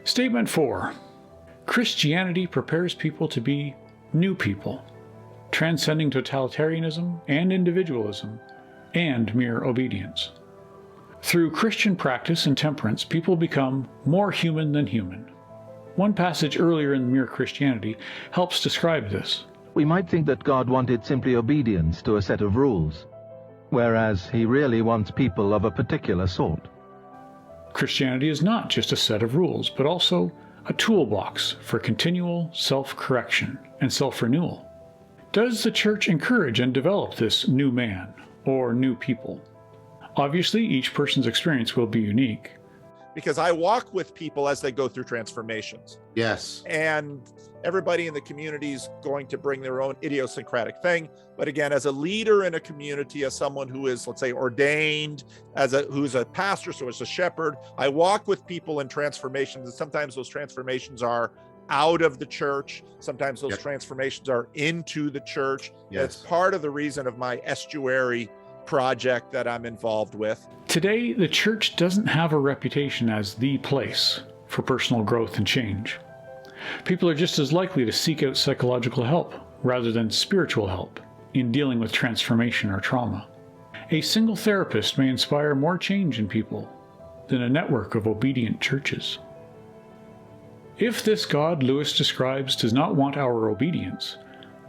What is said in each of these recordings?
Statement 4. Christianity prepares people to be new people, transcending totalitarianism and individualism and mere obedience. Through Christian practice and temperance, people become more human than human. One passage earlier in Mere Christianity helps describe this. We might think that God wanted simply obedience to a set of rules, whereas he really wants people of a particular sort. Christianity is not just a set of rules, but also a toolbox for continual self-correction and self-renewal. Does the church encourage and develop this new man or new people? Obviously, each person's experience will be unique. Because I walk with people as they go through transformations. Yes. And everybody in the community is going to bring their own idiosyncratic thing. But again, as a leader in a community, as someone who is, let's say, ordained, who's a pastor, so as a shepherd, I walk with people in transformations. And sometimes those transformations are out of the church. Sometimes those transformations are into the church. It's part of the reason of my estuary project that I'm involved with. Today, the church doesn't have a reputation as the place for personal growth and change. People are just as likely to seek out psychological help rather than spiritual help in dealing with transformation or trauma. A single therapist may inspire more change in people than a network of obedient churches. If this God Lewis describes does not want our obedience,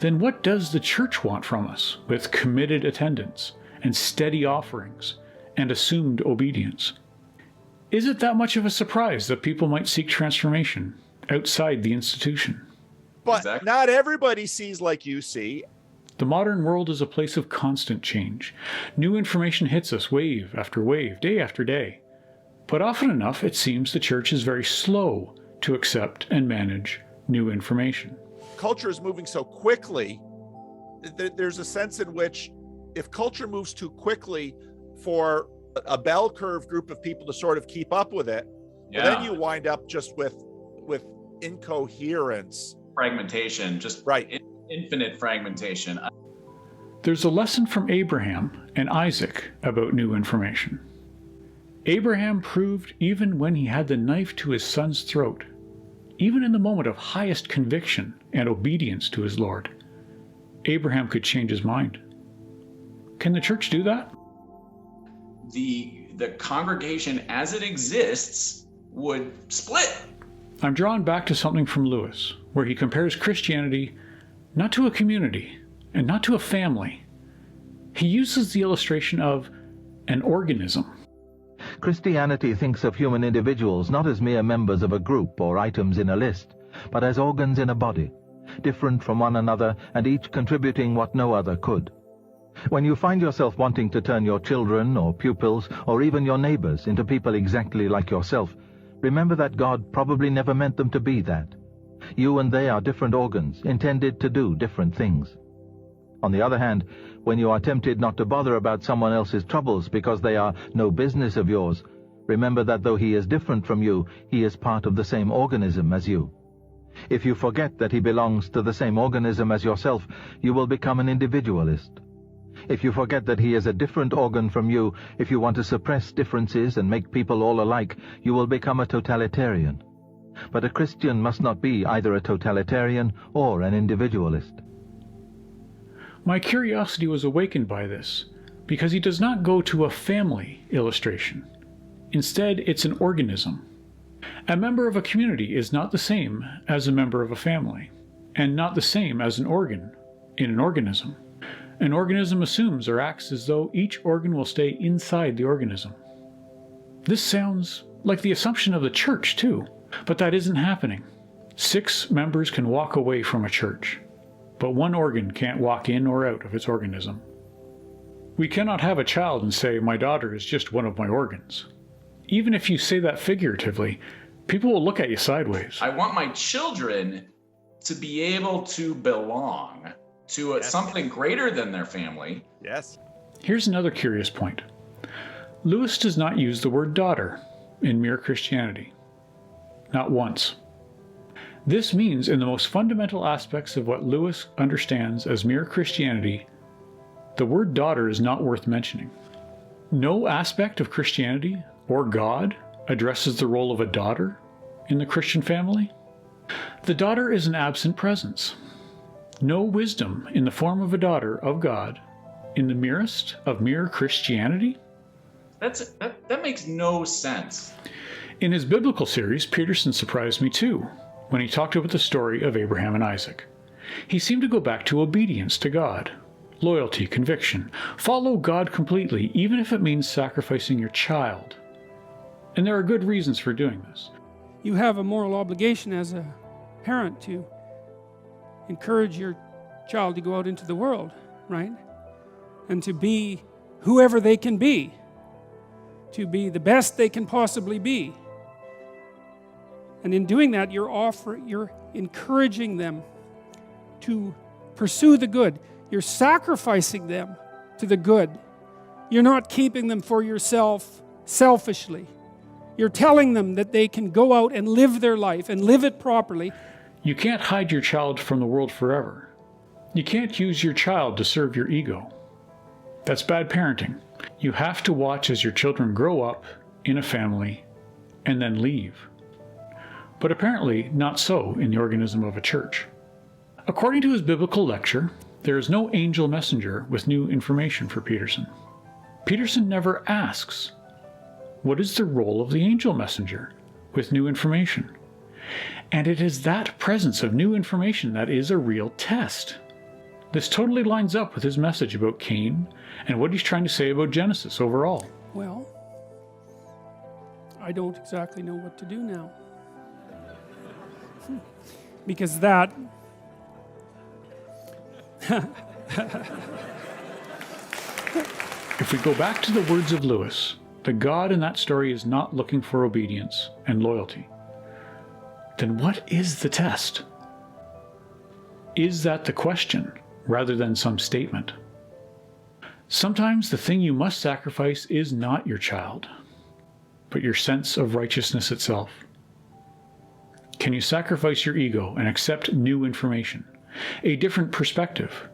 then what does the church want from us with committed attendance and steady offerings and assumed obedience? Is it that much of a surprise that people might seek transformation outside the institution? But not everybody sees like you see. The modern world is a place of constant change. New information hits us wave after wave, day after day. But often enough, it seems the church is very slow to accept and manage new information. Culture is moving so quickly. There's a sense in which if culture moves too quickly for a bell curve group of people to sort of keep up with it, well, then you wind up just with incoherence. Fragmentation, just infinite fragmentation. There's a lesson from Abraham and Isaac about new information. Abraham proved even when he had the knife to his son's throat, even in the moment of highest conviction and obedience to his Lord, Abraham could change his mind. Can the church do that? The congregation as it exists would split. I'm drawn back to something from Lewis, where he compares Christianity not to a community and not to a family. He uses the illustration of an organism. Christianity thinks of human individuals not as mere members of a group or items in a list, but as organs in a body, different from one another and each contributing what no other could. When you find yourself wanting to turn your children or pupils or even your neighbors into people exactly like yourself, remember that God probably never meant them to be that. You and they are different organs, intended to do different things. On the other hand, when you are tempted not to bother about someone else's troubles because they are no business of yours, remember that though he is different from you, he is part of the same organism as you. If you forget that he belongs to the same organism as yourself, you will become an individualist. If you forget that he is a different organ from you, if you want to suppress differences and make people all alike, you will become a totalitarian. But a Christian must not be either a totalitarian or an individualist. My curiosity was awakened by this, because he does not go to a family illustration. Instead, it's an organism. A member of a community is not the same as a member of a family, and not the same as an organ in an organism. An organism assumes or acts as though each organ will stay inside the organism. This sounds like the assumption of the church, too, but that isn't happening. 6 members can walk away from a church, but one organ can't walk in or out of its organism. We cannot have a child and say, "My daughter is just one of my organs." Even if you say that figuratively, people will look at you sideways. I want my children to be able to belong to something greater than their family. Yes. Here's another curious point. Lewis does not use the word daughter in Mere Christianity. Not once. This means in the most fundamental aspects of what Lewis understands as Mere Christianity, the word daughter is not worth mentioning. No aspect of Christianity or God addresses the role of a daughter in the Christian family? The daughter is an absent presence. No wisdom in the form of a daughter of God in the merest of mere Christianity? That makes no sense. In his biblical series, Peterson surprised me too when he talked about the story of Abraham and Isaac. He seemed to go back to obedience to God, loyalty, conviction. Follow God completely, even if it means sacrificing your child. And there are good reasons for doing this. You have a moral obligation as a parent to encourage your child to go out into the world, right? And to be whoever they can be, to be the best they can possibly be. And in doing that, you're encouraging them to pursue the good. You're sacrificing them to the good. You're not keeping them for yourself selfishly. You're telling them that they can go out and live their life and live it properly. You can't hide your child from the world forever. You can't use your child to serve your ego. That's bad parenting. You have to watch as your children grow up in a family and then leave. But apparently not so in the organism of a church. According to his biblical lecture, there is no angel messenger with new information for Peterson. Peterson never asks, what is the role of the angel messenger with new information? And it is that presence of new information that is a real test. This totally lines up with his message about Cain and what he's trying to say about Genesis overall. Well, I don't exactly know what to do now. Because that If we go back to the words of Lewis, the God in that story is not looking for obedience and loyalty. Then what is the test? Is that the question rather than some statement? Sometimes the thing you must sacrifice is not your child, but your sense of righteousness itself. Can you sacrifice your ego and accept new information, a different perspective,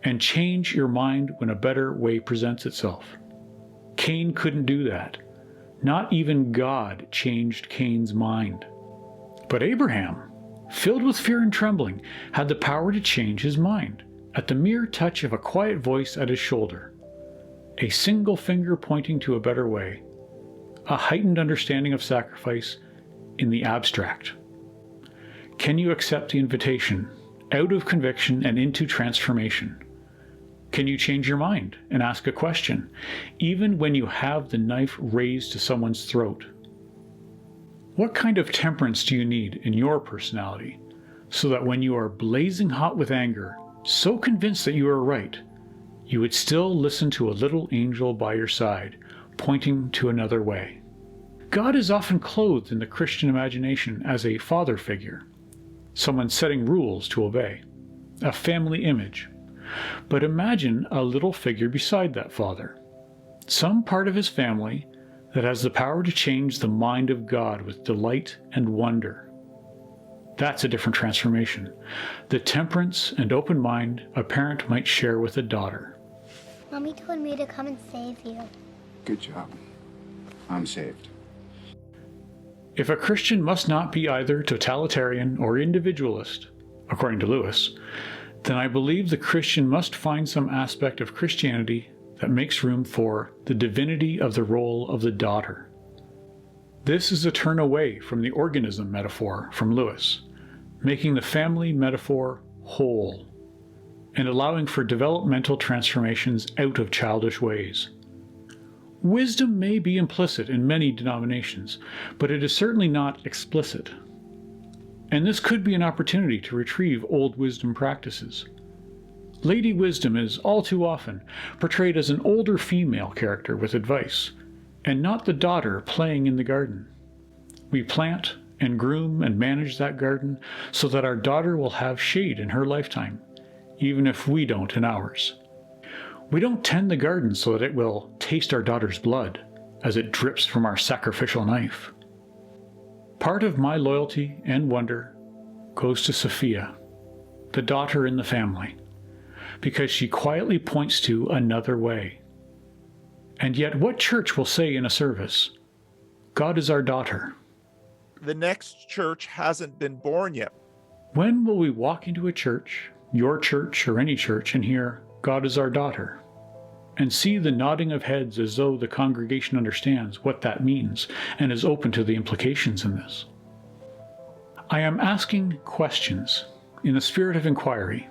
and change your mind when a better way presents itself? Cain couldn't do that. Not even God changed Cain's mind. But Abraham, filled with fear and trembling, had the power to change his mind at the mere touch of a quiet voice at his shoulder, a single finger pointing to a better way, a heightened understanding of sacrifice in the abstract. Can you accept the invitation out of conviction and into transformation? Can you change your mind and ask a question, even when you have the knife raised to someone's throat? What kind of temperance do you need in your personality so that when you are blazing hot with anger, so convinced that you are right, you would still listen to a little angel by your side, pointing to another way? God is often clothed in the Christian imagination as a father figure, someone setting rules to obey, a family image. But imagine a little figure beside that father, some part of his family that has the power to change the mind of God with delight and wonder. That's a different transformation, the temperance and open mind a parent might share with a daughter. Mommy told me to come and save you. Good job. I'm saved. If a Christian must not be either totalitarian or individualist, according to Lewis, then I believe the Christian must find some aspect of Christianity that makes room for the divinity of the role of the daughter. This is a turn away from the organism metaphor from Lewis, making the family metaphor whole, and allowing for developmental transformations out of childish ways. Wisdom may be implicit in many denominations, but it is certainly not explicit. And this could be an opportunity to retrieve old wisdom practices. Lady Wisdom is all too often portrayed as an older female character with advice, and not the daughter playing in the garden. We plant and groom and manage that garden so that our daughter will have shade in her lifetime, even if we don't in ours. We don't tend the garden so that it will taste our daughter's blood as it drips from our sacrificial knife. Part of my loyalty and wonder goes to Sophia, the daughter in the family, because she quietly points to another way. And yet what church will say in a service, God is our daughter? the next church hasn't been born yet. When will we walk into a church, your church or any church, and hear, God is our daughter, and see the nodding of heads as though the congregation understands what that means and is open to the implications in this? I am asking questions in the spirit of inquiry,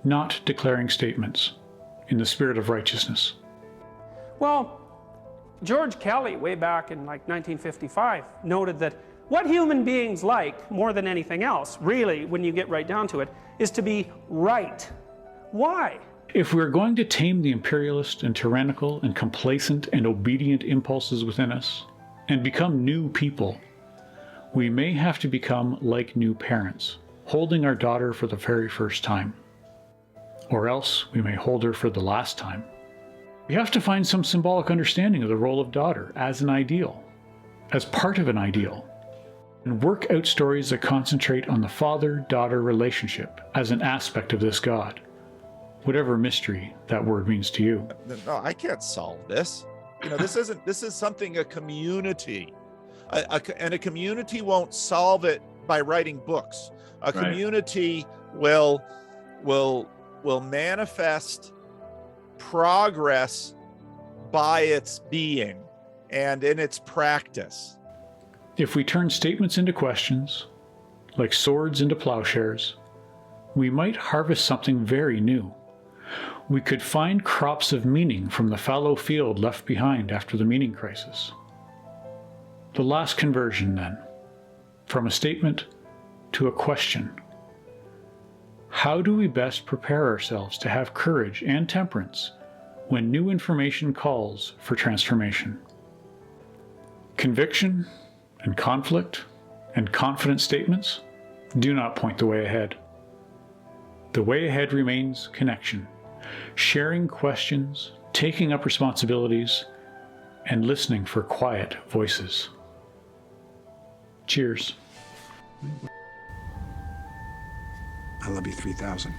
not declaring statements in the spirit of righteousness. Well, George Kelly, way back in like 1955, noted that what human beings like more than anything else, really, when you get right down to it, is to be right. Why? If we're going to tame the imperialist and tyrannical and complacent and obedient impulses within us and become new people, we may have to become like new parents, holding our daughter for the very first time. Or else we may hold her for the last time. We have to find some symbolic understanding of the role of daughter as an ideal, as part of an ideal, and work out stories that concentrate on the father-daughter relationship as an aspect of this God, whatever mystery that word means to you. No, I can't solve this. This is something a community, and a community won't solve it by writing books. A community will manifest progress by its being and in its practice. If we turn statements into questions, like swords into plowshares, we might harvest something very new. We could find crops of meaning from the fallow field left behind after the meaning crisis. The last conversion, then, from a statement to a question. How do we best prepare ourselves to have courage and temperance when new information calls for transformation? Conviction and conflict and confident statements do not point the way ahead. The way ahead remains connection, sharing questions, taking up responsibilities, and listening for quiet voices. Cheers. I love you 3,000.